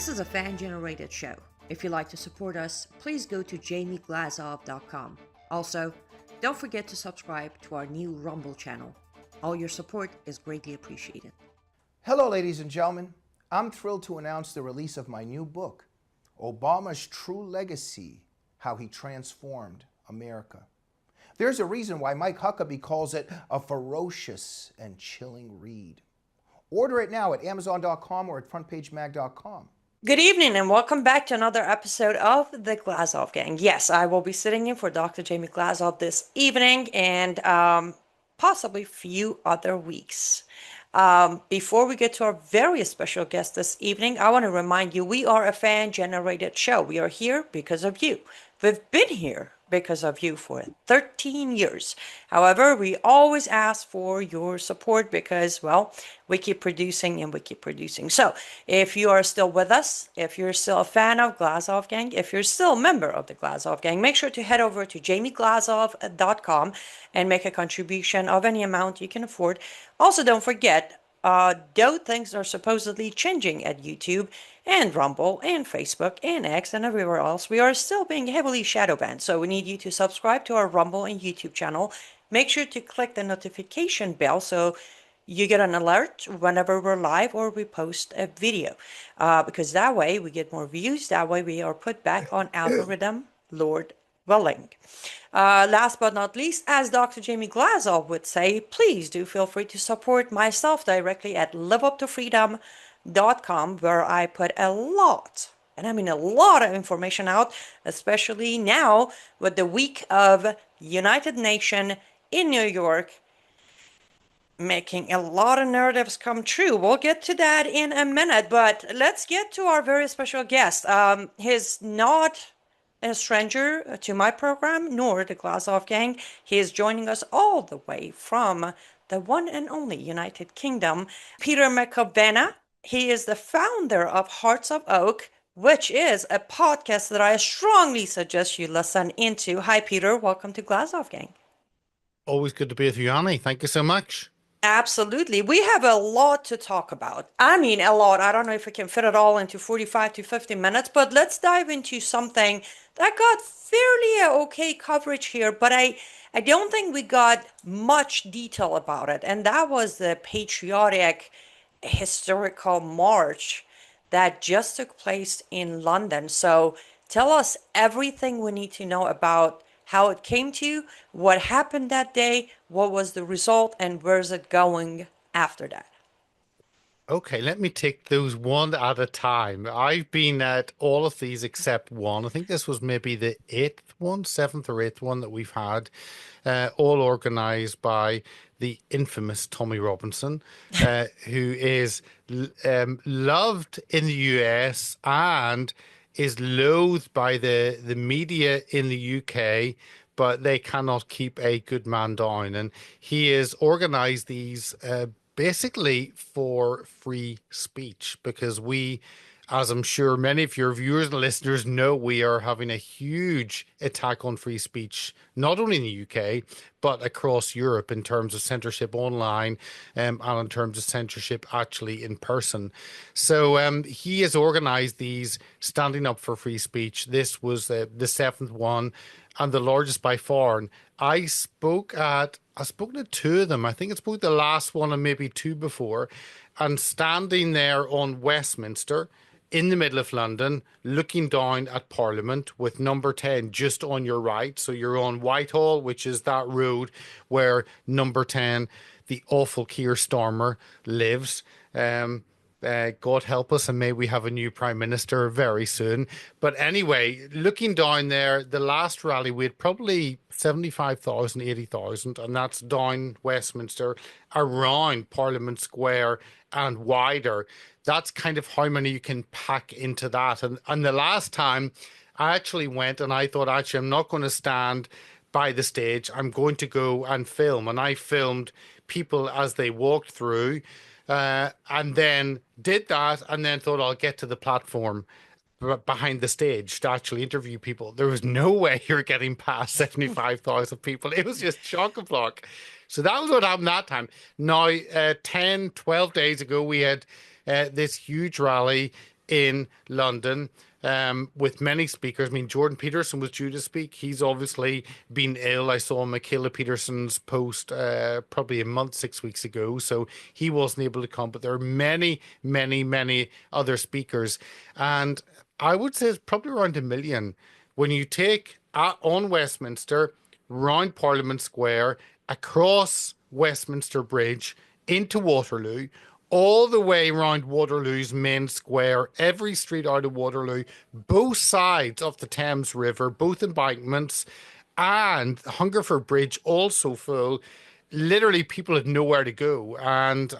This is a fan-generated show. If you'd like to support us, please go to jamieglazov.com. Also, don't forget to subscribe to our new Rumble channel. All your support is greatly appreciated. Hello, ladies and gentlemen. I'm thrilled to announce the release of my new book, Obama's True Legacy, How He Transformed America. There's a reason why Mike Huckabee calls it a ferocious and chilling read. Order it now at Amazon.com or at FrontPageMag.com. Good evening and welcome back to another episode of the Glazov Gang. Yes, I will be sitting in for Dr. Jamie Glazov this evening and possibly a few other weeks. Before we get to our very special guest this evening, I want to remind you we are a fan-generated show. We are here because of you. We've been here because of you for 13 years. However, we always ask for your support because, well, we keep producing and we keep producing. So if you are still with us, if you're still a fan of Glazov Gang, if you're still a member of the Glazov Gang, make sure to head over to jamieglazov.com and make a contribution of any amount you can afford. Also, don't forget, though things are supposedly changing at YouTube and Rumble and Facebook and X and everywhere else, we are still being heavily shadow banned. So we need you to subscribe to our Rumble and YouTube channel. Make sure to click the notification bell so you get an alert whenever we're live or we post a video. Because that way we get more views. That way we are put back on algorithm, Lord willing. Last but not least, as Dr. Jamie Glazov would say, please do feel free to support myself directly at liveuptofreedom.com, where I put a lot, and I mean a lot of information out, especially now with the week of United Nations in New York, making a lot of narratives come true. We'll get to that in a minute, but let's get to our very special guest. He's not a stranger to my program, nor the Glazov Gang. He is joining us all the way from the one and only United Kingdom, Peter McIlvenna. He is the founder of Hearts of Oak, which is a podcast that I strongly suggest you listen into. Hi, Peter. Welcome to Glazov Gang. Always good to be with you, Annie. Thank you so much. Absolutely. We have a lot to talk about. I mean, a lot. I don't know if we can fit it all into 45 to 50 minutes, but let's dive into something that got fairly okay coverage here, but I don't think we got much detail about it. And that was the patriotic historical march that just took place in London. So tell us everything we need to know about how it came to, what happened that day, what was the result, and where's it going after that? Okay, let me take those one at a time. I've been at all of these except one. I think this was maybe the seventh or eighth one that we've had, all organized by the infamous Tommy Robinson, who is loved in the US and is loathed by the media in the UK, but they cannot keep a good man down. And he has organized these basically for free speech, because we, as I'm sure many of your viewers and listeners know, we are having a huge attack on free speech, not only in the UK, but across Europe in terms of censorship online and in terms of censorship actually in person. So he has organized these standing up for free speech. This was the seventh one and the largest by far. And I've spoken to two of them. I think it's both the last one and maybe two before. And standing there on Westminster in the middle of London, looking down at Parliament with number 10 just on your right. So you're on Whitehall, which is that road where number 10, the awful Keir Starmer, lives. God help us, and may we have a new prime minister very soon. But anyway, looking down there, the last rally, we had probably 75,000, 80,000, and that's down Westminster, around Parliament Square and wider. That's kind of how many you can pack into that. And the last time I actually went and I thought, actually, I'm not going to stand by the stage. I'm going to go and film. And I filmed people as they walked through. And then did that and then thought I'll get to the platform behind the stage to actually interview people. There was no way you're getting past 75,000 people. It was just chock-a-block. So that was what happened that time. Now, 10, 12 days ago, we had this huge rally in London with many speakers. I mean, Jordan Peterson was due to speak. He's obviously been ill. I saw Michaela Peterson's post probably a month, 6 weeks ago, so he wasn't able to come. But there are many, many, many other speakers, and I would say it's probably around 1 million when you take on Westminster, round Parliament Square, across Westminster Bridge into Waterloo, all the way around Waterloo's main square, every street out of Waterloo, both sides of the Thames River, both embankments, and Hungerford Bridge also full. Literally, people had nowhere to go. And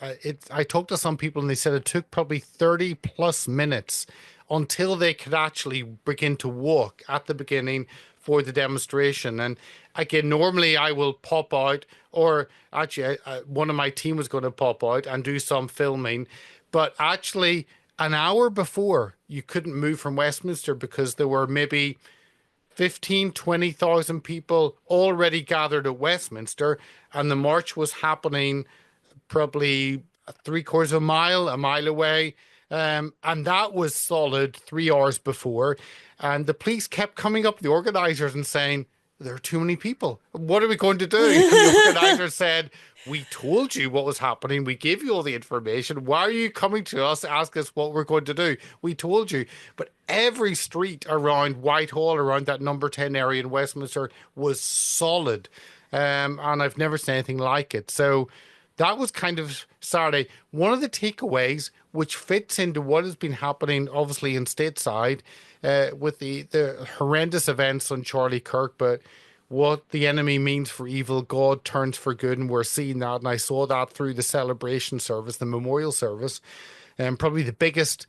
I talked to some people and they said it took probably 30 plus minutes until they could actually begin to walk at the beginning for the demonstration. And again, normally I will pop out, or actually, one of my team was going to pop out and do some filming. But actually, an hour before, you couldn't move from Westminster because there were maybe 15, 20,000 people already gathered at Westminster, and the march was happening probably three-quarters of a mile away. And that was solid 3 hours before. And the police kept coming up to the organizers and saying, there are too many people. What are we going to do? And the organizer said, we told you what was happening. We gave you all the information. Why are you coming to us to ask us what we're going to do? We told you. But every street around Whitehall, around that number 10 area in Westminster, was solid. And I've never seen anything like it. So that was kind of Saturday. One of the takeaways, which fits into what has been happening, obviously, in stateside, with the horrendous events on Charlie Kirk, but what the enemy means for evil, God turns for good, and we're seeing that. And I saw that through the celebration service, the memorial service, and probably the biggest,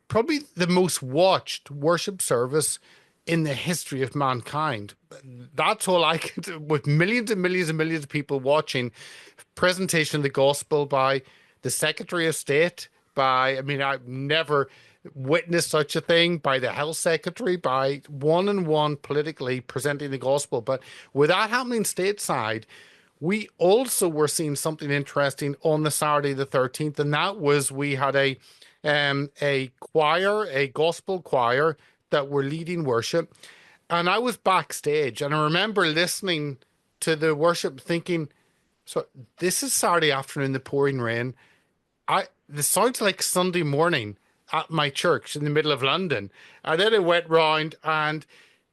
probably the most watched worship service in the history of mankind. That's all I could, with millions and millions and millions of people watching, presentation of the gospel by the Secretary of State, I mean, I've never witnessed such a thing, by the Health Secretary, by one and one politically presenting the gospel. But with that happening stateside, we also were seeing something interesting on the Saturday the 13th, and that was we had a choir, a gospel choir that were leading worship. And I was backstage and I remember listening to the worship thinking, so this is Saturday afternoon, the pouring rain. This sounds like Sunday morning at my church in the middle of London. And then I went round and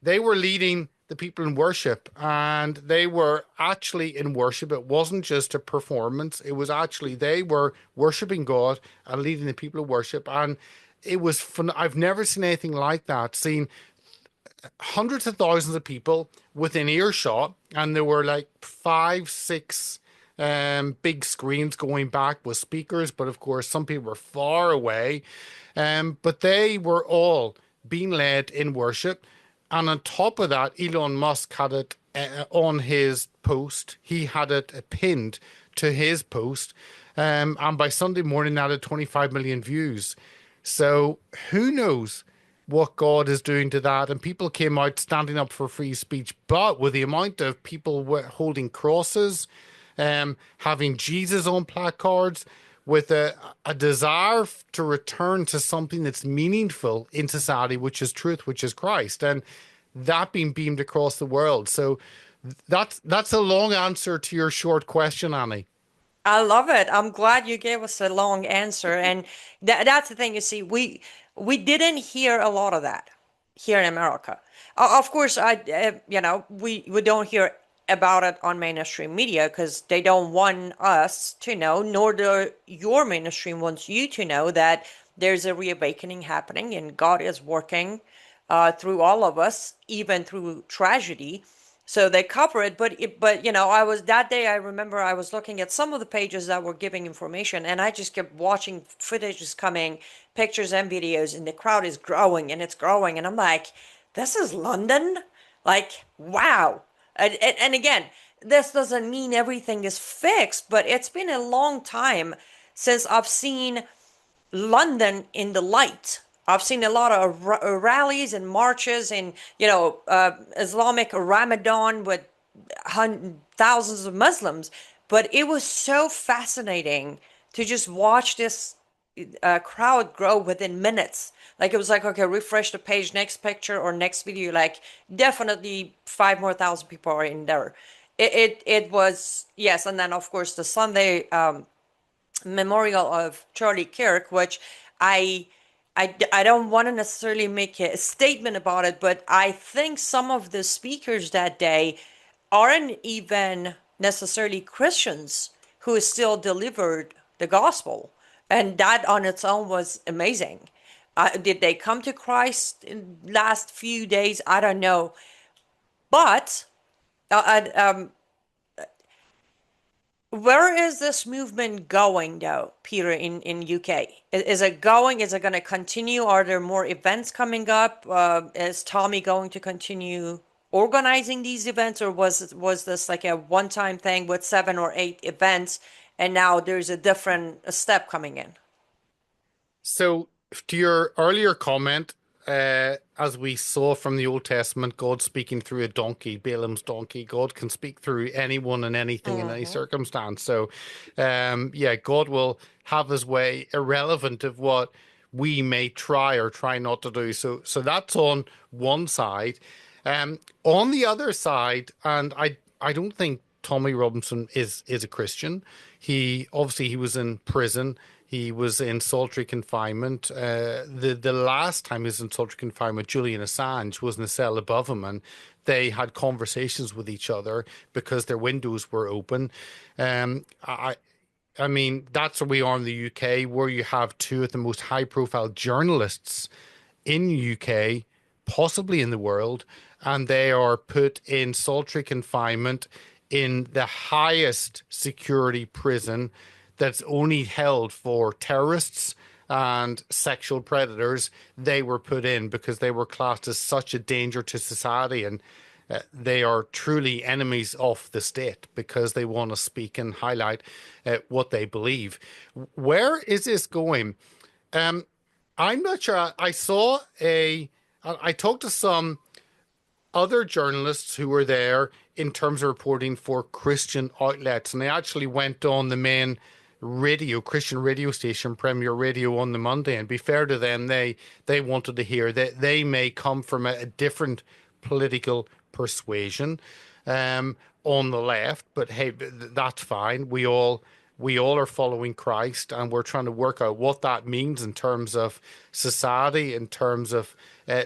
they were leading the people in worship, and they were actually in worship. It wasn't just a performance. It was actually, they were worshiping God and leading the people in worship. And it was fun. I've never seen anything like that. Seen hundreds of thousands of people within earshot, and there were like 5, 6 big screens going back with speakers, but of course some people were far away, but they were all being led in worship. And on top of that, Elon Musk had it on his post. He had it pinned to his post, and by Sunday morning that had 25 million views. So who knows what God is doing to that? And people came out standing up for free speech, but with the amount of people holding crosses, having Jesus on placards, with a desire to return to something that's meaningful in society, which is truth, which is Christ, and that being beamed across the world. So that's a long answer to your short question, Annie. I love it. I'm glad you gave us a long answer. And that's the thing, you see, we didn't hear a lot of that here in America. Of course, we don't hear about it on mainstream media because they don't want us to know, nor do your mainstream wants you to know that there's a reawakening happening and God is working through all of us, even through tragedy. So they cover it, but I was that day. I remember I was looking at some of the pages that were giving information, and I just kept watching footages coming, pictures and videos, and the crowd is growing and it's growing, and I'm like, this is London, like wow. And again, this doesn't mean everything is fixed, but it's been a long time since I've seen London in the light. I've seen a lot of rallies and marches and, Islamic Ramadan with thousands of Muslims. But it was so fascinating to just watch this, crowd grow within minutes. Like it was like, okay, refresh the page, next picture or next video. Like definitely 5 more thousand people are in there. It was, yes, and then of course the Sunday memorial of Charlie Kirk, which I I don't want to necessarily make a statement about it, but I think some of the speakers that day aren't even necessarily Christians who still delivered the gospel. And that on its own was amazing. Did they come to Christ in last few days? I don't know. But where is this movement going, though, Peter, in UK? Is it going? Is it going to continue? Are there more events coming up? Is Tommy going to continue organizing these events, or was this like a one-time thing with 7 or 8 events, and now there's a different step coming in? So, to your earlier comment, as we saw from the Old Testament, God speaking through a donkey, Balaam's donkey, God can speak through anyone and anything in any circumstance. So, yeah, God will have his way, irrelevant of what we may try or try not to do. So that's on one side. On the other side, and I don't think Tommy Robinson is a Christian. He was in prison. He was in solitary confinement. The last time he was in solitary confinement, Julian Assange was in a cell above him, and they had conversations with each other because their windows were open. I mean, that's where we are in the UK, where you have two of the most high-profile journalists in UK, possibly in the world, and they are put in solitary confinement in the highest security prison that's only held for terrorists and sexual predators. They were put in because they were classed as such a danger to society, and they are truly enemies of the state because they want to speak and highlight what they believe. Where is this going? I'm not sure. I talked to some other journalists who were there in terms of reporting for Christian outlets, and they actually went on the main Christian radio station, Premier Radio, on the Monday. And be fair to them, they wanted to hear that they may come from a different political persuasion on the left, but hey, that's fine. We all are following Christ, and we're trying to work out what that means in terms of society, in terms of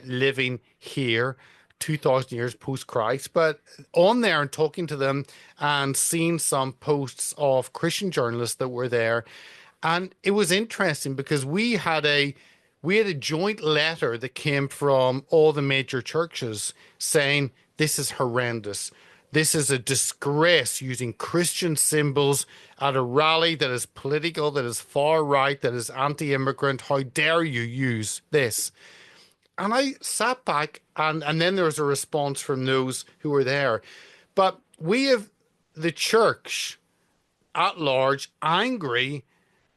living here 2000 years post Christ. But on there and talking to them and seeing some posts of Christian journalists that were there, and it was interesting because we had a joint letter that came from all the major churches saying this is horrendous. This is a disgrace, using Christian symbols at a rally that is political, that is far right, that is anti-immigrant. How dare you use this? And I sat back, and then there was a response from those who were there. But we have the church at large angry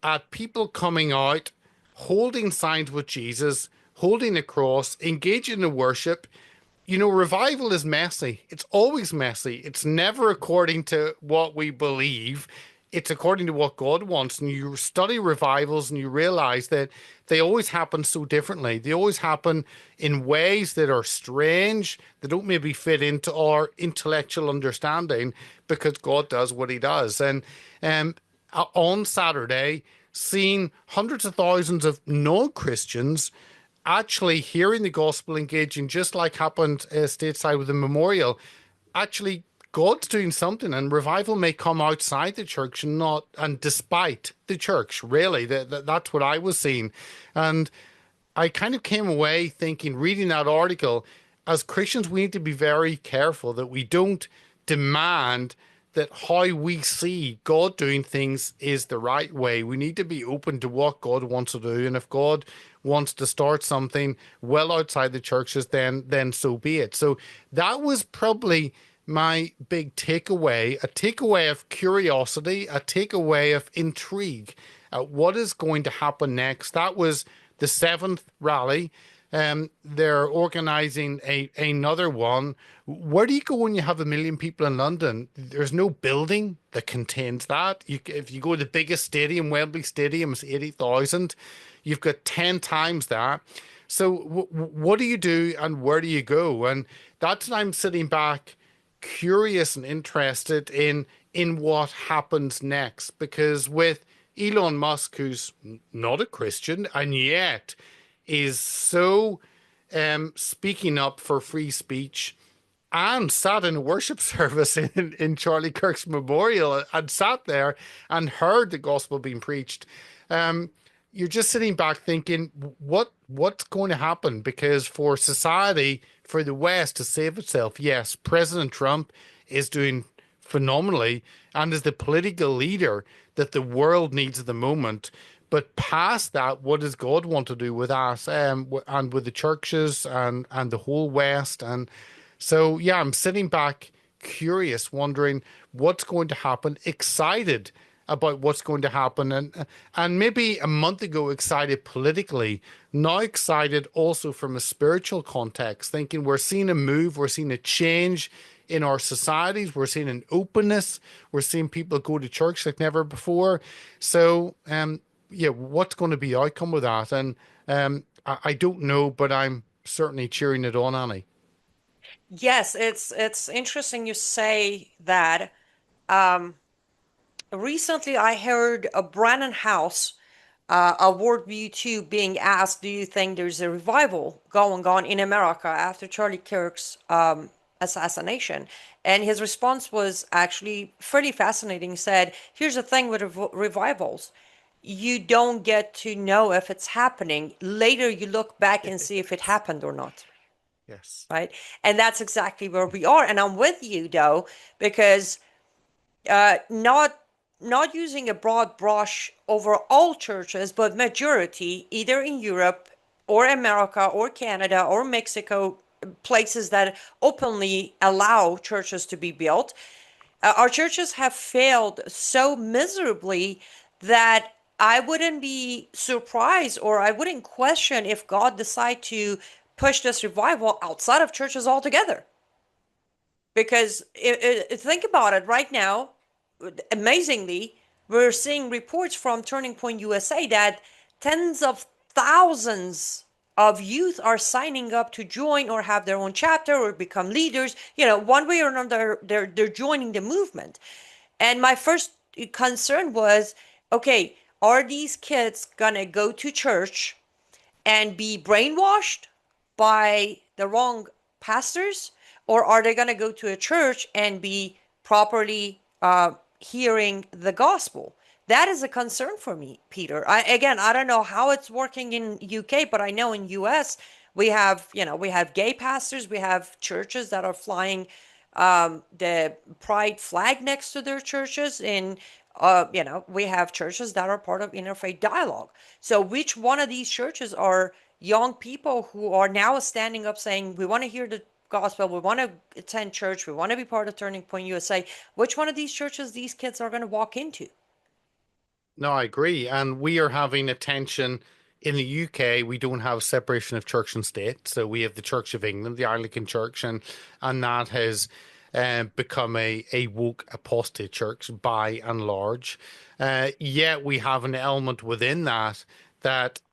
at people coming out, holding signs with Jesus, holding a cross, engaging in worship. You know, revival is messy. It's always messy. It's never according to what we believe. It's according to what God wants. And you study revivals and you realize that they always happen so differently. They always happen in ways that are strange, that don't maybe fit into our intellectual understanding, because God does what he does. And on Saturday, seeing hundreds of thousands of non-Christians actually hearing the gospel, engaging, just like happened stateside with the memorial. Actually, God's doing something, and revival may come outside the church and despite the church. Really, that's what I was seeing. And I kind of came away thinking, reading that article, as Christians, we need to be very careful that we don't demand that how we see God doing things is the right way. We need to be open to what God wants to do. And if God wants to start something well outside the churches, then so be it. So that was probably my big takeaway, a takeaway of curiosity, a takeaway of intrigue at what is going to happen next. That was the 7th rally. They're organizing another one. Where do you go when you have 1 million people in London? There's no building that contains that. If you go to the biggest stadium, Wembley Stadium is 80,000. You've got 10 times that. So what do you do and where do you go? And that's when I'm sitting back curious and interested in what happens next. Because with Elon Musk, who's not a Christian and yet is so speaking up for free speech and sat in a worship service in Charlie Kirk's memorial and sat there and heard the gospel being preached. You're just sitting back thinking, what's going to happen? Because for society, for the West to save itself, yes, President Trump is doing phenomenally and is the political leader that the world needs at the moment. But past that, what does God want to do with us and with the churches and the whole West? And so, yeah, I'm sitting back curious, wondering what's going to happen, excited about what's going to happen. And maybe a month ago, excited politically, now excited also from a spiritual context, thinking we're seeing a move, we're seeing a change in our societies, we're seeing an openness, we're seeing people go to church like never before. So, yeah, what's going to be the outcome of that? And I don't know, but I'm certainly cheering it on, Annie. Yes, it's interesting you say that. Um, Recently, I heard a Brannon House, a worldview too, being asked, "Do you think there's a revival going on in America after Charlie Kirk's assassination?" And his response was actually pretty fascinating. He said, "Here's the thing with revivals. You don't get to know if it's happening. Later, you look back and see if it happened or not." Yes. Right? And that's exactly where we are. And I'm with you though, because not using a broad brush over all churches, but majority, either in Europe or America or Canada or Mexico, places that openly allow churches to be built, our churches have failed so miserably that I wouldn't be surprised or I wouldn't question if God decide to push this revival outside of churches altogether. Because think about it right now, amazingly, we're seeing reports from Turning Point USA that tens of thousands of youth are signing up to join or have their own chapter or become leaders. One way or another, they're joining the movement. And my first concern was, okay, are these kids gonna go to church and be brainwashed by the wrong pastors, or are they going to go to a church and be properly hearing the gospel? That is a concern for me, Peter. I don't know how it's working in UK, but I know in US we have gay pastors, we have churches that are flying the pride flag next to their churches, and we have churches that are part of interfaith dialogue. So which one of these churches are young people who are now standing up saying, we want to hear the gospel, we want to attend church, we want to be part of Turning Point USA? Which one of these churches these kids are going to walk into? No, I agree. And we are having a tension in the UK. We don't have separation of church and state. So we have the Church of England, the Anglican Church, and that has become a woke apostate church by and large. Yet we have an element within that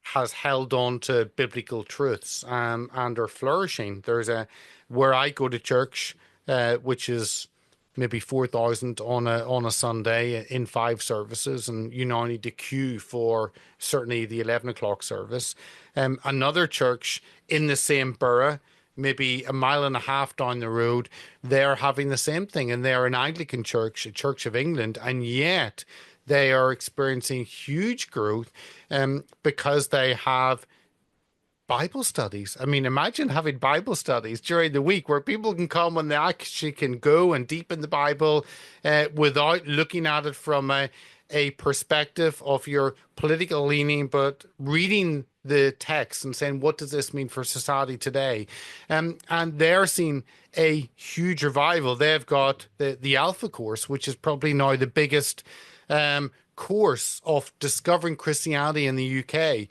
has held on to biblical truths and are flourishing. Where I go to church, which is maybe 4,000 on a Sunday in 5 services, and you now need to queue for certainly the 11 o'clock service. Another church in the same borough, maybe a mile and a half down the road, they're having the same thing, and they're an Anglican church, a Church of England, and yet they are experiencing huge growth because they have Bible studies. I mean, imagine having Bible studies during the week where people can come and they actually can go and deepen the Bible without looking at it from a perspective of your political leaning, but reading the text and saying, what does this mean for society today? And they're seeing a huge revival. They've got the Alpha course, which is probably now the biggest course of discovering Christianity in the UK.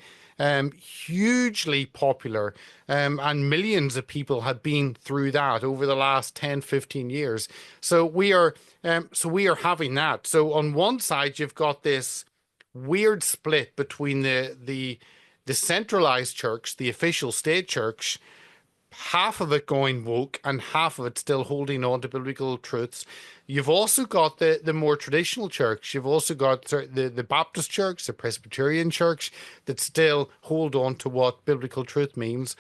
hugely popular, and millions of people have been through that over the last 10, 15 years. So we are having that. So on one side, you've got this weird split between the centralized church, the official state church, half of it going woke and half of it still holding on to biblical truths. You've also got the more traditional church. You've also got the Baptist church, the Presbyterian church that still hold on to what biblical truth means.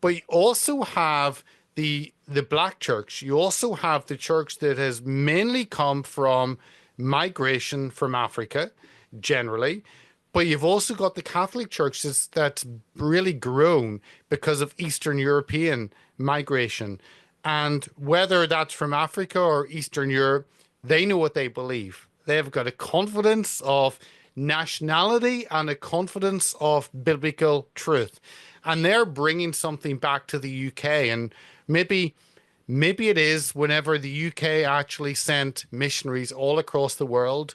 But you also have the black church. You also have the church that has mainly come from migration from Africa, generally. But you've also got the Catholic Church that's really grown because of Eastern European migration. And whether that's from Africa or Eastern Europe, they know what they believe. They've got a confidence of nationality and a confidence of biblical truth. And they're bringing something back to the UK. And maybe it is whenever the UK actually sent missionaries all across the world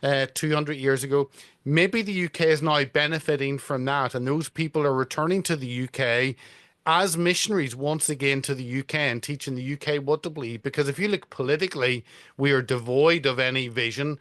200 years ago. Maybe the UK is now benefiting from that, and those people are returning to the UK as missionaries once again to the UK and teaching the UK what to believe. Because if you look politically, we are devoid of any vision.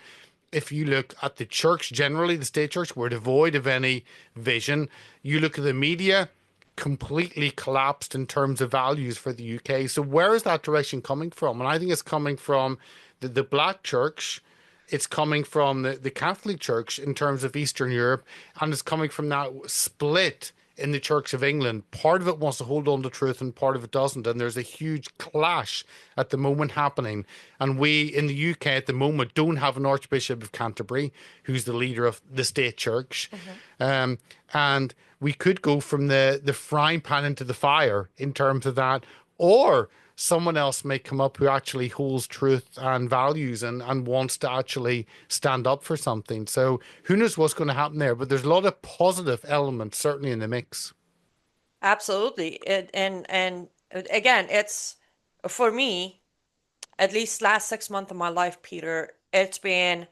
If you look at the church generally, the state church, we're devoid of any vision. You look at the media, completely collapsed in terms of values for the UK. So where is that direction coming from? And I think it's coming from the black church. It's coming from the Catholic Church in terms of Eastern Europe, and it's coming from that split in the Church of England. Part of it wants to hold on to truth and part of it doesn't. And there's a huge clash at the moment happening. And we in the UK at the moment don't have an Archbishop of Canterbury, who's the leader of the state church. And we could go from the frying pan into the fire in terms of that, or someone else may come up who actually holds truth and values and wants to actually stand up for something. So who knows what's going to happen there? But there's a lot of positive elements certainly in the mix. Absolutely. And again, it's for me, at least last 6 months of my life, Peter, it's been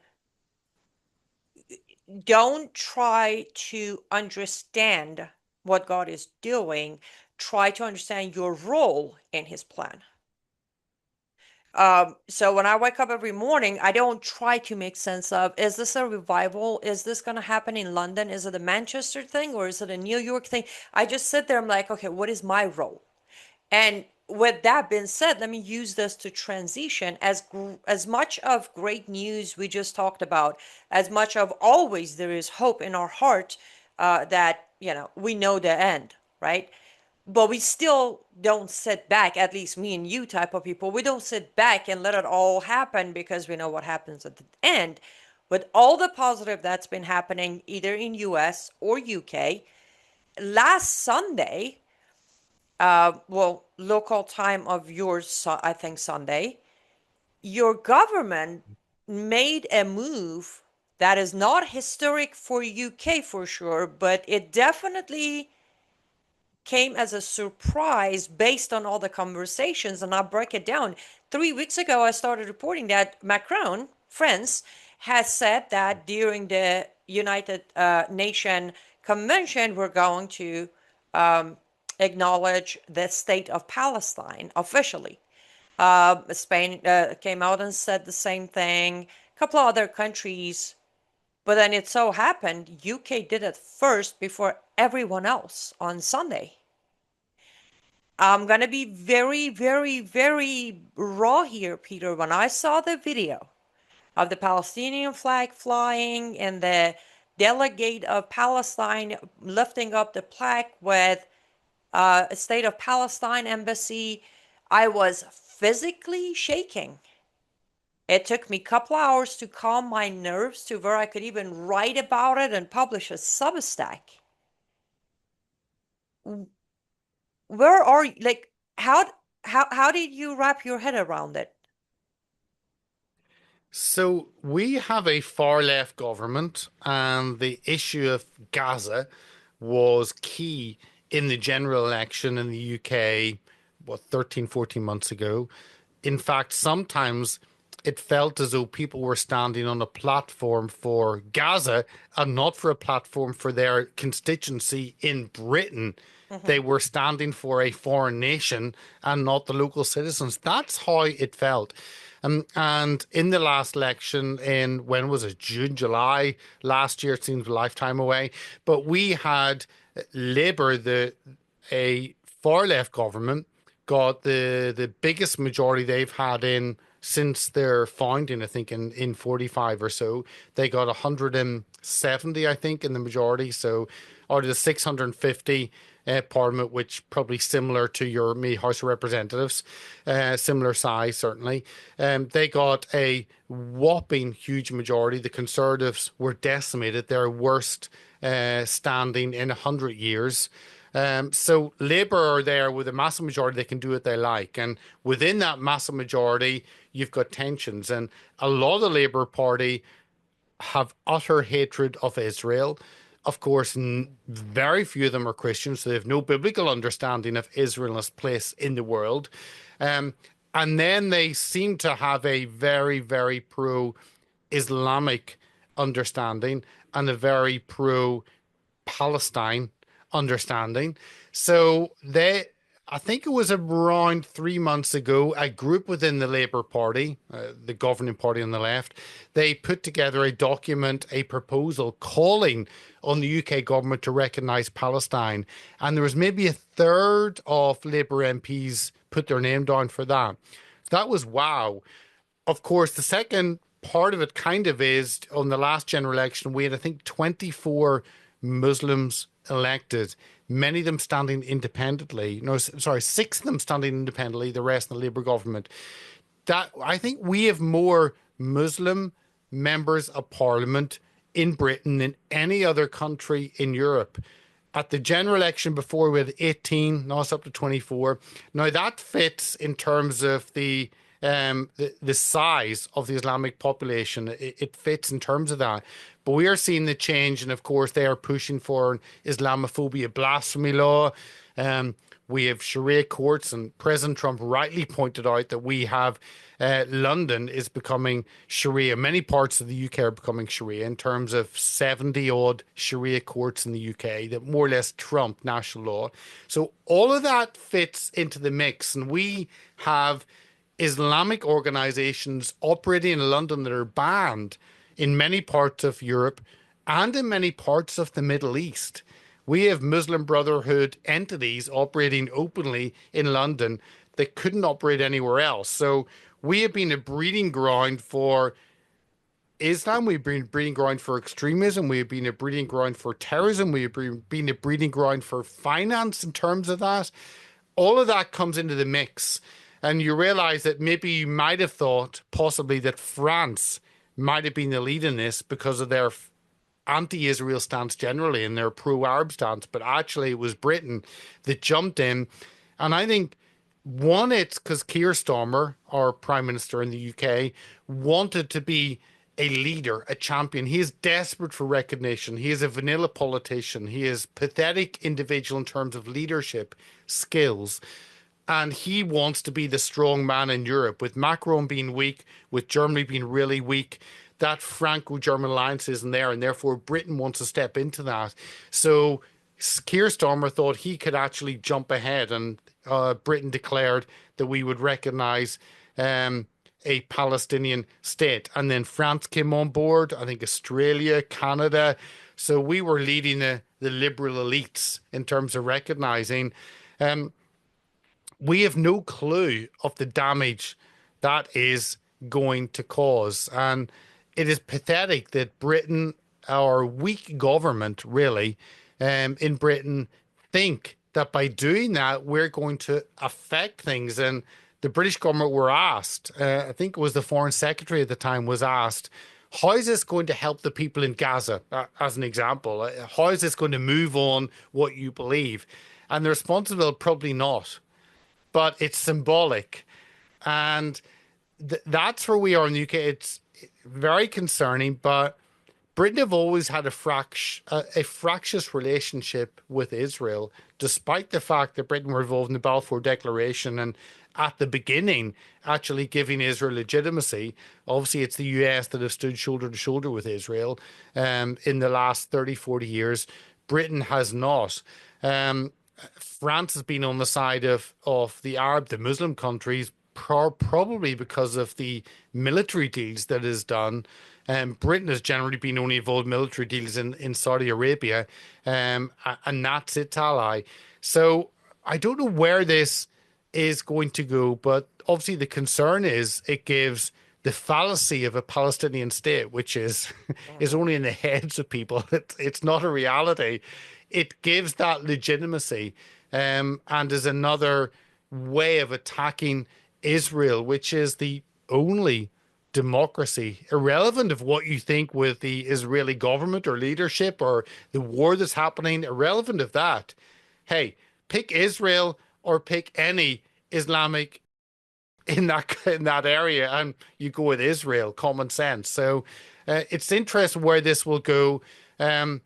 don't try to understand what God is doing. Try to understand your role in his plan. So when I wake up every morning, I don't try to make sense of, is this a revival? Is this going to happen in London? Is it a Manchester thing or is it a New York thing? I just sit there. I'm like, okay, what is my role? And with that being said, let me use this to transition as much of great news we just talked about, as much of always there is hope in our heart that, we know the end, right? But we still don't sit back, at least me and you type of people, we don't sit back and let it all happen because we know what happens at the end. With all the positive that's been happening either in US or UK, last Sunday, local time of yours, I think Sunday, your government made a move that is not historic for UK for sure, but it definitely came as a surprise based on all the conversations, and I'll break it down. 3 weeks ago, I started reporting that Macron, France, has said that during the United Nation Convention, we're going to acknowledge the state of Palestine officially. Spain came out and said the same thing. A couple of other countries, but then it so happened UK did it first before everyone else on Sunday. I'm gonna be very, very, very raw here, Peter. When I saw the video of the Palestinian flag flying and the delegate of Palestine lifting up the plaque with a State of Palestine embassy, I was physically shaking. It took me a couple hours to calm my nerves to where I could even write about it and publish a Substack. Where are you? Like, how did you wrap your head around it? So we have a far left government, and the issue of Gaza was key in the general election in the UK, 13, 14 months ago. In fact, sometimes it felt as though people were standing on a platform for Gaza and not for a platform for their constituency in Britain. They Hmm. were standing for a foreign nation and not the local citizens. That's how it felt. And in the last election, in when was it, June, July last year, it seems a lifetime away, but we had Labour, a far left government, got the biggest majority they've had in since their founding, I think in 45 or so. They got 170, I think, in the majority. So out of the 650 Parliament, which probably similar to your me House of Representatives, similar size certainly. They got a whopping huge majority. The Conservatives were decimated, their worst standing in 100 years. So Labour are there with a massive majority. They can do what they like. And within that massive majority, you've got tensions. And a lot of the Labour Party have utter hatred of Israel. Of course, very few of them are Christians, so they have no biblical understanding of Israel's place in the world. Um, and then they seem to have a very, very pro-Islamic understanding and a very pro-Palestine understanding. So I think it was around 3 months ago, a group within the Labour Party, the governing party on the left, they put together a document, a proposal calling on the UK government to recognise Palestine. And there was maybe a third of Labour MPs put their name down for that. That was wow. Of course, the second part of it kind of is on the last general election, we had, I think, 24 Muslims elected, many of them standing independently. No, sorry, six of them standing independently, the rest in the Labour government. That I think we have more Muslim members of parliament in Britain than any other country in Europe. At the general election before, we had 18, now it's up to 24. Now that fits in terms of the size of the Islamic population. It fits in terms of that. But we are seeing the change, and of course, they are pushing for an Islamophobia blasphemy law. We have Sharia courts, and President Trump rightly pointed out that we have London is becoming Sharia. Many parts of the UK are becoming Sharia in terms of 70 odd Sharia courts in the UK that more or less trump national law. So all of that fits into the mix, and we have Islamic organizations operating in London that are banned in many parts of Europe and in many parts of the Middle East. We have Muslim Brotherhood entities operating openly in London that couldn't operate anywhere else. So we have been a breeding ground for Islam. We've been a breeding ground for extremism. We've been a breeding ground for terrorism. We've been a breeding ground for finance in terms of that. All of that comes into the mix. And you realize that maybe you might have thought possibly that France might have been the lead in this because of their anti-Israel stance generally and their pro-Arab stance, but actually it was Britain that jumped in. And I think, one, it's because Keir Starmer, our Prime Minister in the UK, wanted to be a leader, a champion. He is desperate for recognition. He is a vanilla politician. He is pathetic individual in terms of leadership skills. And he wants to be the strong man in Europe. With Macron being weak, with Germany being really weak, that Franco-German alliance isn't there, and therefore Britain wants to step into that. So Keir Starmer thought he could actually jump ahead, and Britain declared that we would recognise a Palestinian state. And then France came on board, I think Australia, Canada. So we were leading the liberal elites in terms of recognising. We have no clue of the damage that is going to cause. And it is pathetic that Britain, our weak government, really, in Britain, think that by doing that, we're going to affect things. And the British government were asked, I think it was the Foreign Secretary at the time, was asked, how is this going to help the people in Gaza, as an example? How is this going to move on what you believe? And the response was, probably not. But it's symbolic. And that's where we are in the UK. It's very concerning, but Britain have always had a fractious relationship with Israel, despite the fact that Britain were involved in the Balfour Declaration and at the beginning actually giving Israel legitimacy. Obviously, it's the US that have stood shoulder to shoulder with Israel in the last 30, 40 years. Britain has not. Um, France has been on the side of the Arab, the Muslim countries, probably because of the military deals that is done. Britain has generally been only involved in military deals in Saudi Arabia, and that's its ally. So I don't know where this is going to go, but obviously the concern is it gives the fallacy of a Palestinian state, which is is Mhm. only in the heads of people. It's not a reality. It gives that legitimacy, and is another way of attacking Israel, which is the only democracy, irrelevant of what you think with the Israeli government or leadership or the war that's happening, irrelevant of that. Hey, pick Israel or pick any Islamic in that area, and you go with Israel. Common sense. So it's interesting where this will go. Um,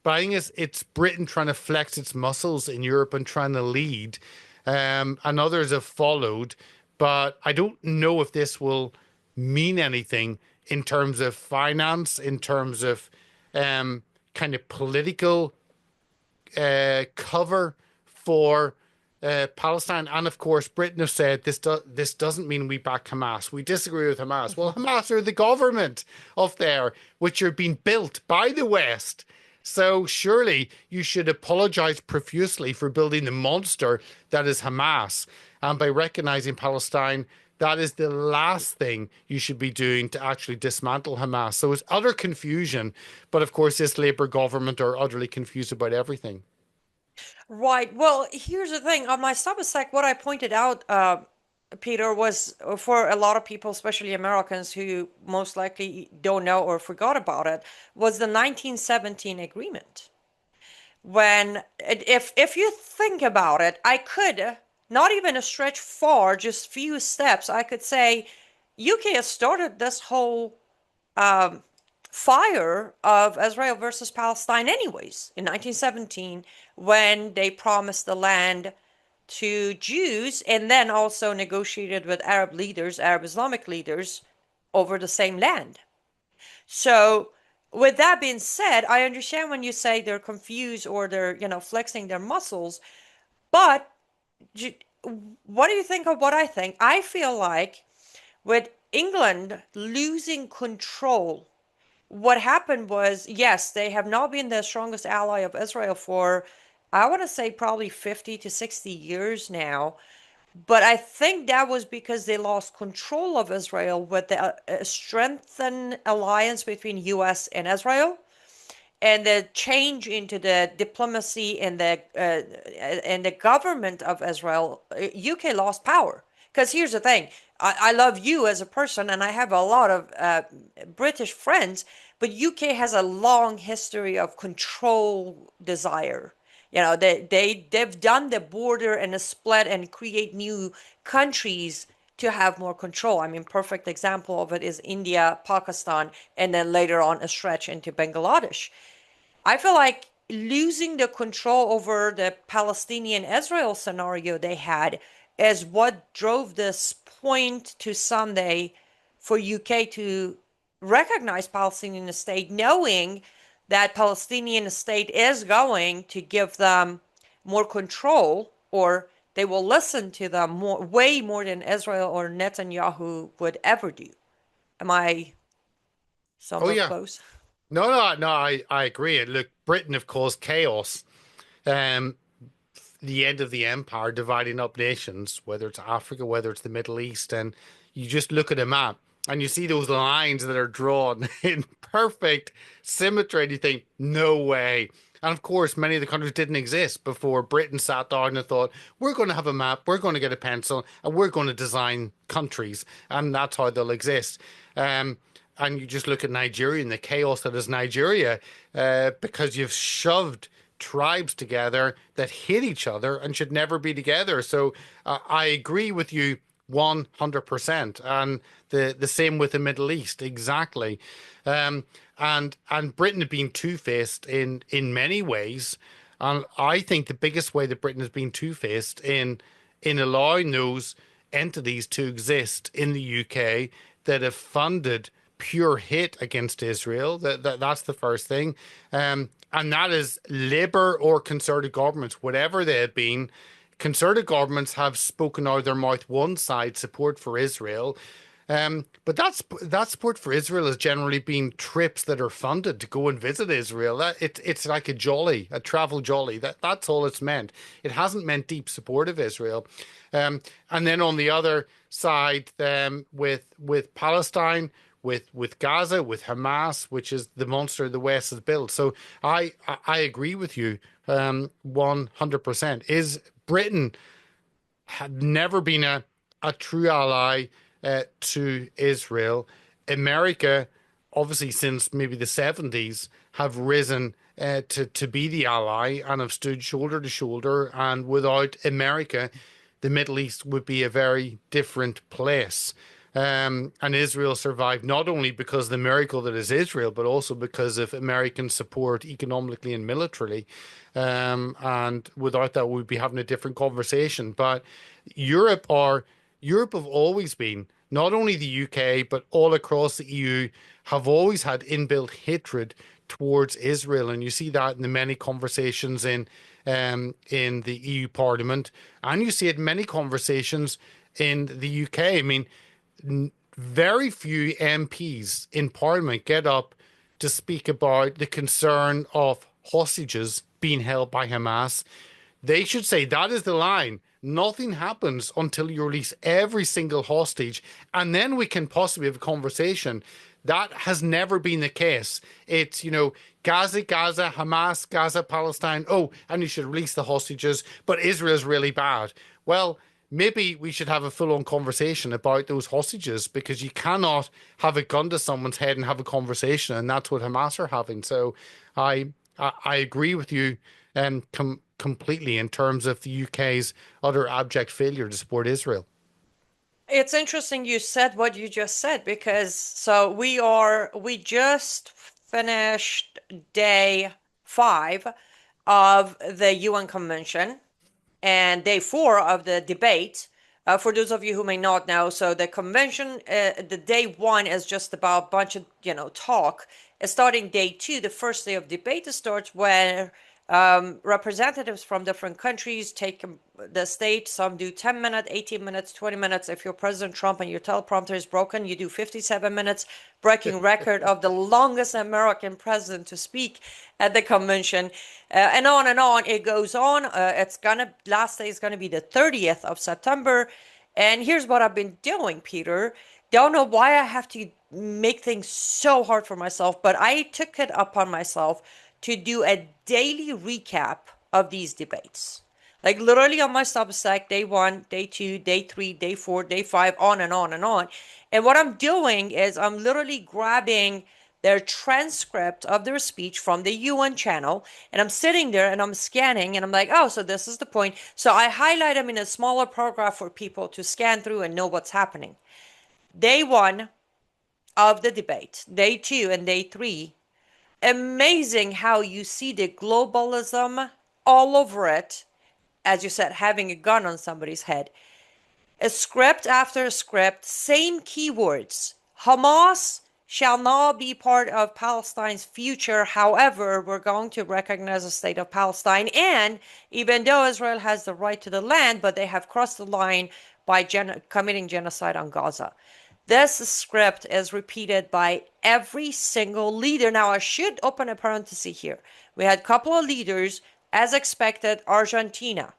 but I think it's Britain trying to flex its muscles in Europe and trying to lead, and others have followed. But I don't know if this will mean anything in terms of finance, in terms of kind of political cover for Palestine, and of course, Britain have said this doesn't mean we back Hamas. We disagree with Hamas. Well, Hamas are the government of there, which are being built by the West. So surely you should apologize profusely for building the monster that is Hamas, and by recognizing Palestine. That is the last thing you should be doing to actually dismantle Hamas. So it's utter confusion. But of course, this Labour government are utterly confused about everything. Right. Well, here's the thing. On my Substack, what I pointed out, Peter, was for a lot of people, especially Americans who most likely don't know or forgot about it, was the 1917 agreement. When, if you think about it, I could not even a stretch far, just few steps. I could say, UK has started this whole fire of Israel versus Palestine, anyways, in 1917, when they promised the land to Jews and then also negotiated with Arab leaders, Arab Islamic leaders, over the same land. So, with that being said, I understand when you say they're confused or they're, flexing their muscles, but what do you think of what I think? I feel like with England losing control, what happened was, yes, they have not been the strongest ally of Israel for, I want to say, probably 50 to 60 years now. But I think that was because they lost control of Israel with the strengthened alliance between US and Israel and the change into the diplomacy and the government of Israel. UK lost power. Because here's the thing, I love you as a person, and I have a lot of British friends, but UK has a long history of control desire. They've done the border and a split and create new countries to have more control. I mean, perfect example of it is India, Pakistan, and then later on a stretch into Bangladesh. I feel like losing the control over the Palestinian Israel scenario they had is what drove this point to Sunday for UK to recognize Palestinian state, knowing that Palestinian state is going to give them more control, or they will listen to them more, way more than Israel or Netanyahu would ever do. Am I Oh somewhat yeah. close? No, I agree. And look, Britain have caused chaos. Um, the end of the empire, dividing up nations, whether it's Africa, whether it's the Middle East, and you just look at a map and you see those lines that are drawn in perfect symmetry, and you think, no way. And of course, many of the countries didn't exist before Britain sat down and thought, we're going to have a map, we're going to get a pencil, and we're going to design countries, and that's how they'll exist. Um, and you just look at Nigeria and the chaos that is Nigeria, because you've shoved tribes together that hate each other and should never be together. So I agree with you 100%. And the same with the Middle East, exactly. Um, and Britain had been two-faced in many ways. And I think the biggest way that Britain has been two-faced in allowing those entities to exist in the UK that have funded pure hate against Israel. That's the first thing. And that is Labour or Conservative governments, whatever they have been. Conservative governments have spoken out of their mouth one side, support for Israel. But that support for Israel has generally been trips that are funded to go and visit Israel. It's like a travel jolly. That's all it's meant. It hasn't meant deep support of Israel. And then on the other side, with Palestine, with Gaza, with Hamas, which is the monster the West has built. So I agree with you 100%. Is Britain had never been a true ally to Israel. America, obviously, since maybe the 70s, have risen to be the ally and have stood shoulder to shoulder. And without America, the Middle East would be a very different place. And Israel survived not only because of the miracle that is Israel, but also because of American support economically and militarily. And without that, we'd be having a different conversation. But Europe have always been, not only the UK, but all across the EU, have always had inbuilt hatred towards Israel. And you see that in the many conversations in the EU Parliament, and you see it in many conversations in the UK. I mean, very few MPs in Parliament get up to speak about the concern of hostages being held by Hamas. They should say that is the line. Nothing happens until you release every single hostage, and then we can possibly have a conversation. That has never been the case. It's, Gaza, Hamas, Gaza, Palestine. Oh, and you should release the hostages, but Israel's really bad. Well, maybe we should have a full-on conversation about those hostages, because you cannot have a gun to someone's head and have a conversation, and that's what Hamas are having. So I agree with you completely in terms of the UK's utter abject failure to support Israel. It's interesting you said what you just said, because we just finished day 5 of the UN Convention and day 4 of the debate. For those of you who may not know, so the convention, the day 1 is just about a bunch of talk. Starting day 2, the first day of debate starts where representatives from different countries take the stage. Some do 10 minutes, 18 minutes, 20 minutes. If you're President Trump and your teleprompter is broken, you do 57 minutes, breaking record of the longest American president to speak at the convention. And on it goes on. Last day is gonna be the 30th of September. And here's what I've been doing, Peter. Don't know why I have to make things so hard for myself, but I took it upon myself to do a daily recap of these debates. Like literally on my Substack, day 1, day 2, day 3, day 4, day 5, on and on and on. And what I'm doing is I'm literally grabbing their transcript of their speech from the UN channel, and I'm sitting there and I'm scanning and I'm like, oh, so this is the point. So I highlight them in a smaller paragraph for people to scan through and know what's happening. Day 1 of the debate, day 2 and day 3, amazing how you see the globalism all over it. As you said, having a gun on somebody's head. A script after script, same keywords. Hamas shall not be part of Palestine's future. However, we're going to recognize the state of Palestine. And even though Israel has the right to the land, but they have crossed the line by committing genocide on Gaza. This script is repeated by every single leader. Now, I should open a parenthesis here. We had a couple of leaders, as expected, Argentina.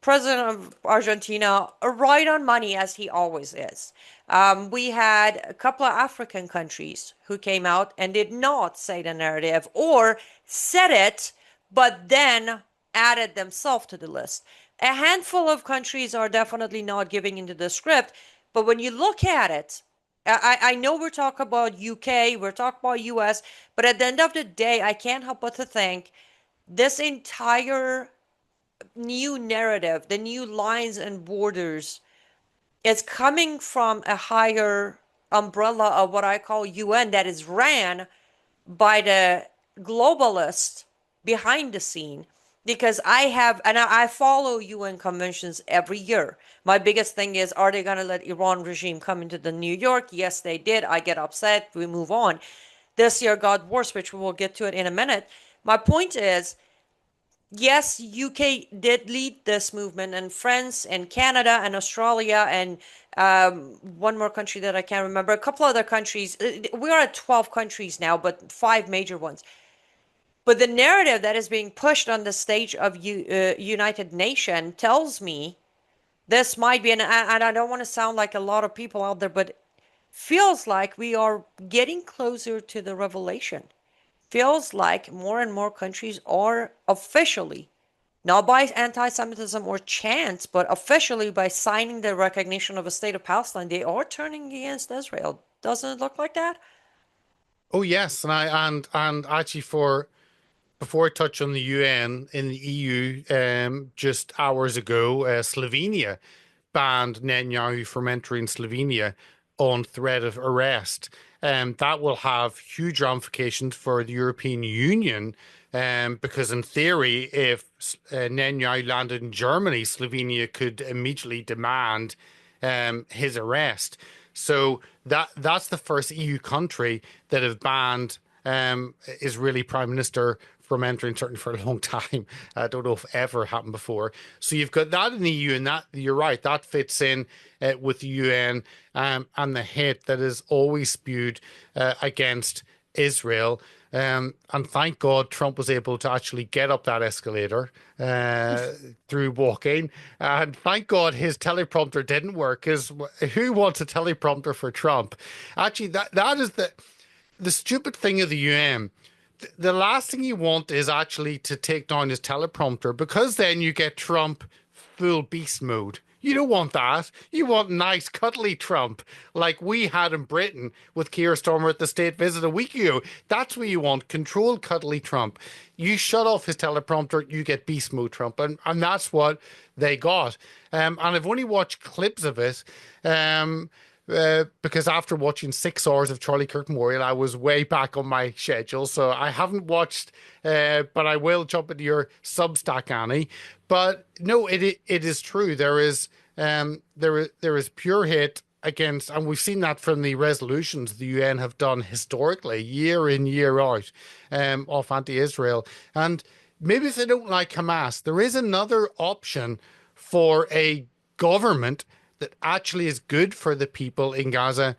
President of Argentina, right on money as he always is. We had a couple of African countries who came out and did not say the narrative, or said it, but then added themselves to the list. A handful of countries are definitely not giving into the script. But when you look at it, I know we're talking about UK, we're talking about US, but at the end of the day, I can't help but to think this entire new narrative, the new lines and borders, is coming from a higher umbrella of what I call UN that is ran by the globalists behind the scene. because I have, and I follow UN conventions every year. My biggest thing is, are they going to let Iran regime come into the New York? Yes, they did. I get upset. We move on. This year got worse, which we will get to it in a minute. My point is, yes, UK did lead this movement, and France and Canada and Australia and one more country that I can't remember, a couple other countries. We are at 12 countries now, but five major ones. But the narrative that is being pushed on the stage of United Nations tells me this might be, and I don't want to sound like a lot of people out there, but feels like we are getting closer to the revelation. Feels like more and more countries are officially, not by anti-Semitism or chance, but officially by signing the recognition of a state of Palestine, they are turning against Israel. Doesn't it look like that? Oh yes, and and actually for before I touch on the UN in the EU, just hours ago, Slovenia banned Netanyahu from entering Slovenia on threat of arrest. That will have huge ramifications for the European Union, because in theory, if Netanyahu landed in Germany, Slovenia could immediately demand his arrest. So that's the first EU country that have banned Israeli Prime Minister from entering, certainly for a long time. I don't know if ever happened before. So you've got that in the EU, and that you're right, that fits in with the UN, and the hate that is always spewed against Israel. And thank God Trump was able to actually get up that escalator through walking. And thank God his teleprompter didn't work, because who wants a teleprompter for Trump? Actually, that is the stupid thing of the UN. The last thing you want is actually to take down his teleprompter, because then you get Trump full beast mode. You don't want that. You want nice, cuddly Trump like we had in Britain with Keir Starmer at the state visit a week ago. That's what you want, controlled, cuddly Trump. You shut off his teleprompter, you get beast mode Trump. And that's what they got. And I've only watched clips of it. Because after watching 6 hours of Charlie Kirk Memorial, I was way back on my schedule. So I haven't watched, but I will jump into your Substack, Annie. But no, it is true. There is pure hate against, and we've seen that from the resolutions the UN have done historically, year in, year out, of anti-Israel. And maybe if they don't like Hamas, there is another option for a government that actually is good for the people in Gaza.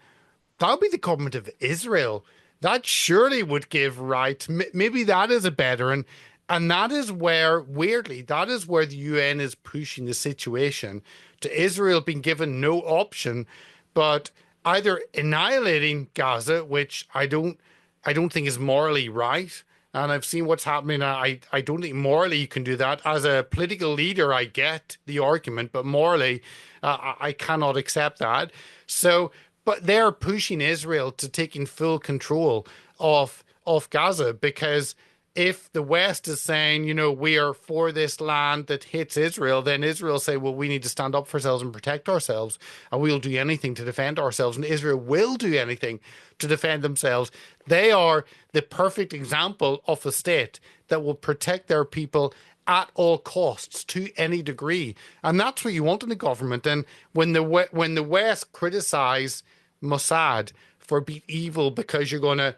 That would be the government of Israel. That surely would give rights. Maybe that is a better, and that is where, weirdly, that is where the UN is pushing the situation to Israel being given no option, but either annihilating Gaza, which I don't think is morally right. And I've seen what's happening. I don't think morally you can do that. As a political leader, I get the argument, but morally, I cannot accept that. So, but they're pushing Israel to taking full control of Gaza, because if the West is saying, we are for this land that hits Israel, then Israel say, well, we need to stand up for ourselves and protect ourselves, and we'll do anything to defend ourselves. And Israel will do anything to defend themselves. They are the perfect example of a state that will protect their people at all costs to any degree. And that's what you want in the government. And when the West criticize Mossad for being evil because you're going to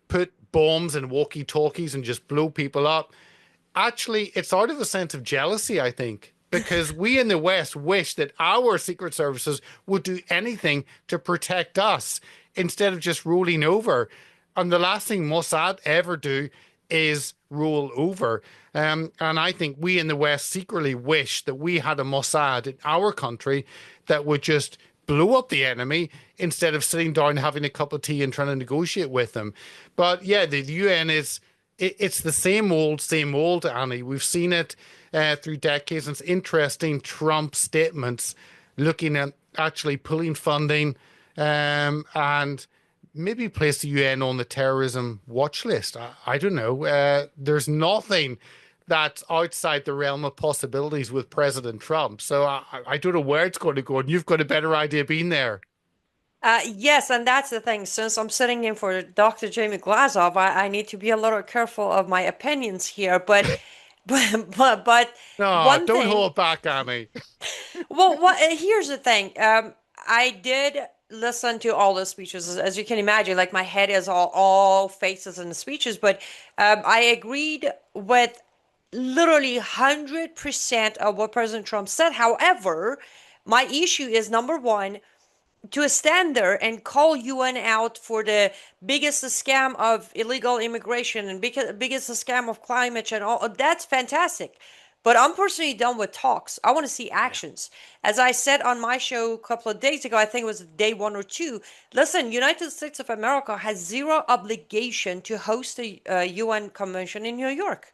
put bombs and walkie-talkies and just blow people up, actually, it's out of a sense of jealousy, I think, because we in the West wish that our secret services would do anything to protect us instead of just rolling over. And the last thing Mossad ever do is roll over. And I think we in the West secretly wish that we had a Mossad in our country that would just blow up the enemy instead of sitting down having a cup of tea and trying to negotiate with them. But yeah, the UN it's the same old, Annie. We've seen it through decades. And it's interesting, Trump statements looking at actually pulling funding, and maybe place the UN on the terrorism watch list. I don't know. There's nothing that's outside the realm of possibilities with President Trump. So I don't know where it's going to go, and you've got a better idea being there. Yes, and that's the thing. Since I'm sitting in for Dr. Jamie Glazov, I need to be a little careful of my opinions here. But But No, one don't thing, hold back, Annie. well, here's the thing. I did listen to all the speeches, as you can imagine. Like my head is all faces in the speeches, but I agreed with literally 100% of what President Trump said. However, my issue is number one, to stand there and call UN out for the biggest scam of illegal immigration and biggest scam of climate change, and all that's fantastic. But I'm personally done with talks. I want to see Yeah. actions. As I said on my show a couple of days ago, I think it was day one or two. Listen, United States of America has zero obligation to host a UN convention in New York.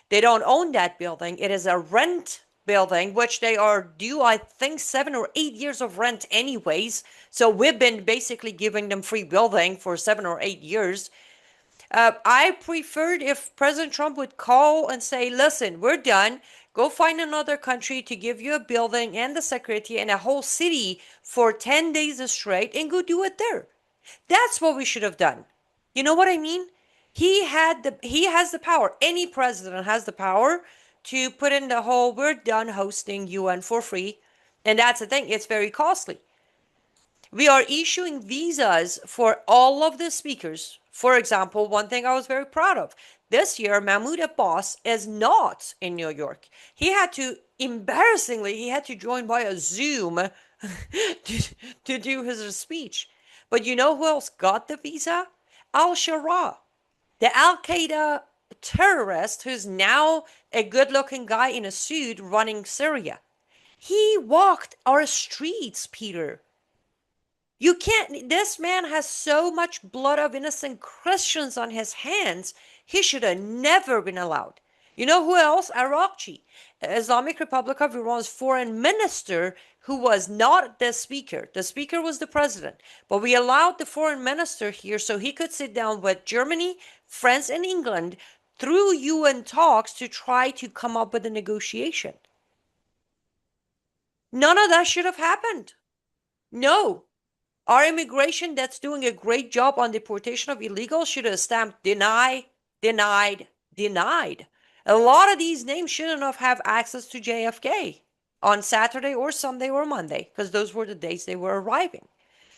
They don't own that building. It is a rent building, which they are due, I think, 7 or 8 years of rent, anyways. So we've been basically giving them free building for 7 or 8 years. I preferred if President Trump would call and say, listen, we're done. Go find another country to give you a building and the security and a whole city for 10 days straight and go do it there. That's what we should have done. You know what I mean? He has the power. Any president has the power to put in the whole we're done hosting UN for free. And that's the thing, it's very costly. We are issuing visas for all of the speakers. For example, one thing I was very proud of this year, Mahmoud Abbas is not in New York. Embarrassingly, he had to join by a Zoom to do his speech. But you know who else got the visa? Al Shara, the Al Qaeda terrorist who's now a good looking guy in a suit running Syria. He walked our streets, Peter. You can't, this man has so much blood of innocent Christians on his hands. He should have never been allowed. You know who else? Arakchi, Islamic Republic of Iran's foreign minister, who was not the speaker. The speaker was the president. But we allowed the foreign minister here so he could sit down with Germany, France, and England through UN talks to try to come up with a negotiation. None of that should have happened. No. Our immigration that's doing a great job on deportation of illegals should have stamped deny, denied, denied. A lot of these names shouldn't have access to JFK on Saturday or Sunday or Monday because those were the days they were arriving.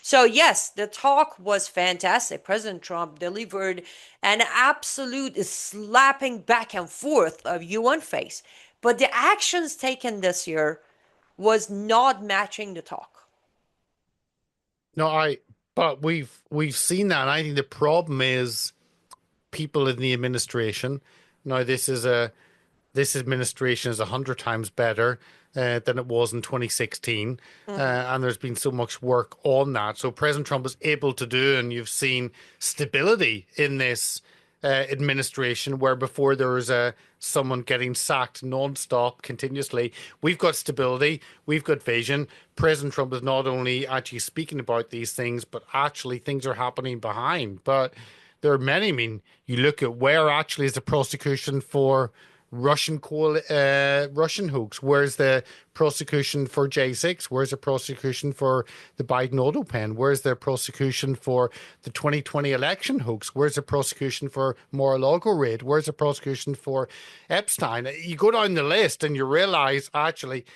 So yes, the talk was fantastic. President Trump delivered an absolute slapping back and forth of UN face. But the actions taken this year was not matching the talk. No, but we've seen that, and I think the problem is people in the administration. Now, this administration is 100 times better than it was in 2016, and there's been so much work on that. So President Trump is able to do, and you've seen stability in this administration, where before there was someone getting sacked non-stop continuously. We've got stability, we've got vision. President Trump is not only actually speaking about these things, but actually things are happening behind. But there are many. I mean, you look at where actually is the prosecution for Russian hoax? Where's the prosecution for J6? Where's the prosecution for the Biden auto pen? Where's the prosecution for the 2020 election hoax? Where's the prosecution for Mar-a-Lago raid? Where's the prosecution for Epstein? You go down the list and you realize actually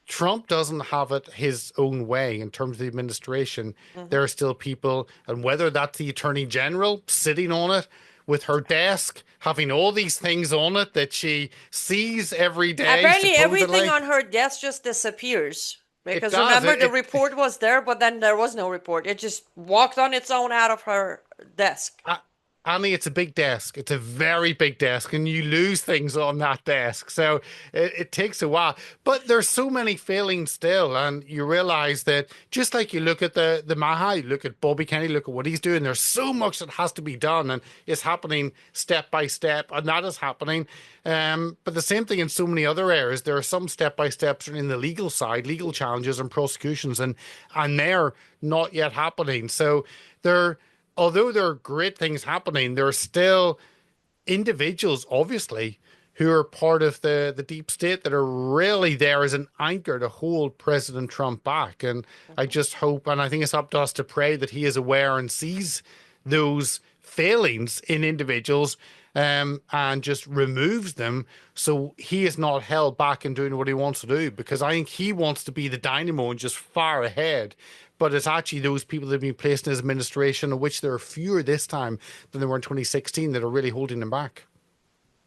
Trump doesn't have it his own way in terms of the administration. There are still people, and whether that's the Attorney General sitting on it with her desk, having all these things on it that she sees every day, Apparently, everything supposedly. on her desk just disappears. It Because does. remember, the report was there, but then there was no report. It just walked on its own out of her desk. Annie, it's a big desk. It's a very big desk, and you lose things on that desk. So it takes a while. But there's so many failings still, and you realize that just like you look at the Maha, you look at Bobby Kennedy, look at what he's doing. There's so much that has to be done, and it's happening step by step, and that is happening. But the same thing in so many other areas. There are some step by steps in the legal side, legal challenges and prosecutions, and they're not yet happening. So there. Although there are great things happening, there are still individuals, obviously, who are part of the deep state that are really there as an anchor to hold President Trump back. And I just hope, and I think it's up to us to pray that he is aware and sees those failings in individuals and just removes them so he is not held back in doing what he wants to do. Because I think he wants to be the dynamo and just far ahead. But it's actually those people that have been placed in his administration, of which there are fewer this time than there were in 2016, that are really holding him back.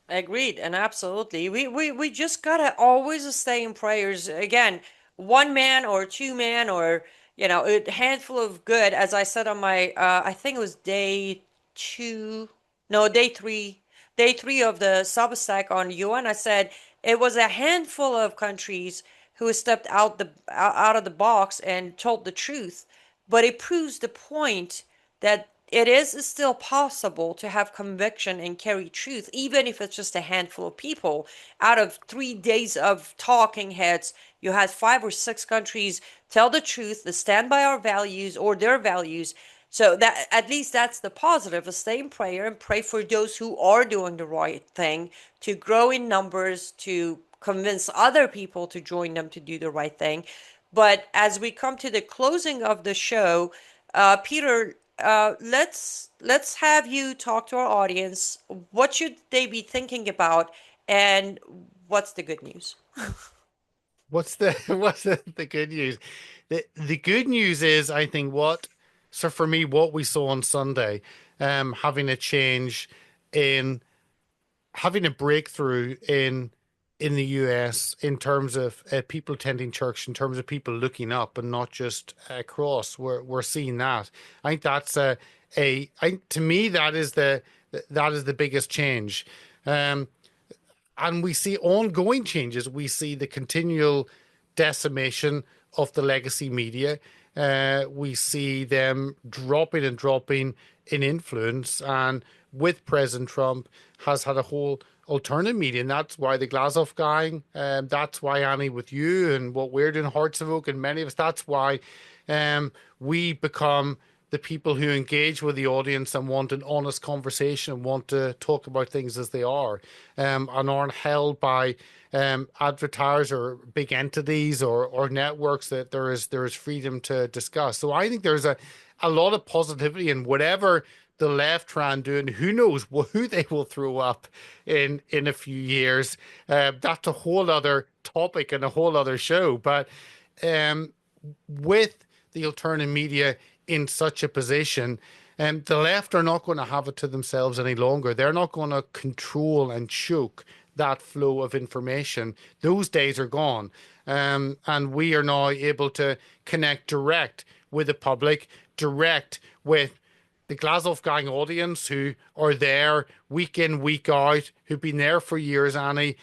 Agreed, and absolutely. We just gotta always stay in prayers. Again, one man or two man or a handful of good, as I said on my I think it was day two, no, day three of the Substack on UN. I said it was a handful of countries who stepped out of the box and told the truth, but it proves the point that it is still possible to have conviction and carry truth, even if it's just a handful of people. Out of 3 days of talking heads, you had 5 or 6 countries tell the truth, to stand by our values or their values. So that at least that's the positive. Stay in prayer and pray for those who are doing the right thing to grow in numbers, to convince other people to join them to do the right thing. But as we come to the closing of the show, Peter, let's have you talk to our audience. What should they be thinking about, and what's the good news? What's the what's the good news? The good news is, I think, so for me, what we saw on Sunday, having a change in having a breakthrough in the US in terms of people attending church, in terms of people looking up and not just across. We're seeing that. I think that's to me, that is the biggest change. Um, and we see ongoing changes. We see the continual decimation of the legacy media. We see them dropping and dropping in influence. And with President Trump, has had a whole alternative media. And that's why the Glazov gang, that's why Annie with you and what we're doing, Hearts of Oak, and many of us, that's why we become the people who engage with the audience and want an honest conversation and want to talk about things as they are, and aren't held by advertisers or big entities or networks, that there is freedom to discuss. So I think there's a lot of positivity in whatever the left try and do, and who knows who they will throw up in a few years. That's a whole other topic and a whole other show. But um, with the alternative media in such a position, the left are not going to have it to themselves any longer. They're not going to control and choke that flow of information. Those days are gone. And we are now able to connect direct with the public, direct with the Glazov gang audience, who are there week in, week out, who've been there for years. Annie,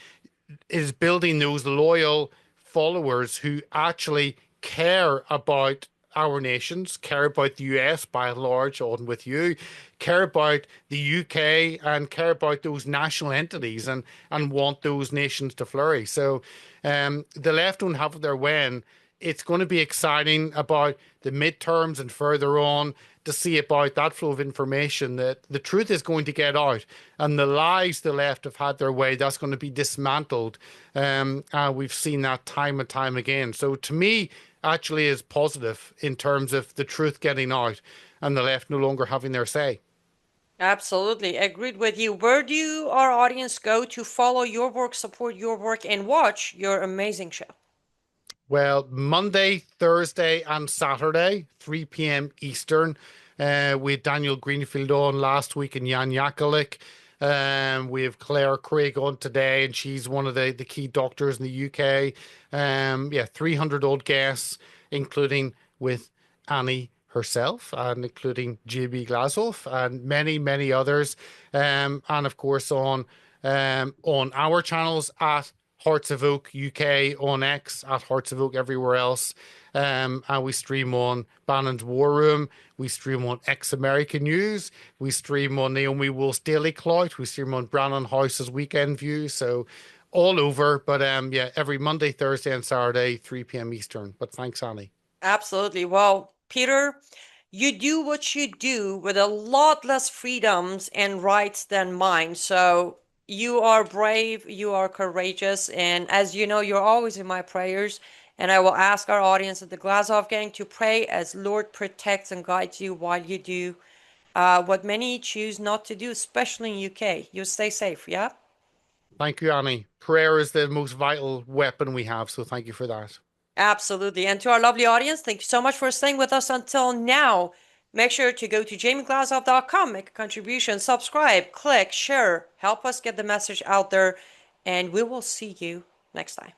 is building those loyal followers who actually care about our nations, care about the US by and large, on with you, care about the UK, and care about those national entities, and want those nations to flourish. So the left don't have it their way. And it's going to be exciting about the midterms and further on to see about that flow of information, that the truth is going to get out, and the lies the left have had their way, that's going to be dismantled. We've seen that time and time again. So to me, actually is positive in terms of the truth getting out and the left no longer having their say. Absolutely, agreed with you. Where do our audience go to follow your work, support your work, and watch your amazing show? Well, Monday, Thursday, and Saturday, 3 p.m. Eastern. We had Daniel Greenfield on last week and Jan Yakulik. We have Claire Craig on today, and she's one of the key doctors in the UK. Yeah, 300 odd guests, including with Annie herself, and including JB Glazov and many, many others. And of course on our channels at Hearts of Oak UK on X, at Hearts of Oak everywhere else. And we stream on Bannon's War Room. We stream on X American News. We stream on Naomi Wolf's Daily Clout. We stream on Brannon House's Weekend View. So all over. But yeah, every Monday, Thursday, and Saturday, 3 p.m. Eastern. But thanks, Annie. Absolutely. Well, Peter, you do what you do with a lot less freedoms and rights than mine. So you are brave, you are courageous, and as you know, you're always in my prayers. And I will ask our audience at the Glazov gang to pray as Lord protects and guides you while you do what many choose not to do, especially in UK. You stay safe, yeah? Thank you, Annie. Prayer is the most vital weapon we have, so thank you for that. Absolutely. And to our lovely audience, thank you so much for staying with us until now. Make sure to go to jamieglazov.com, make a contribution, subscribe, click, share, help us get the message out there, and we will see you next time.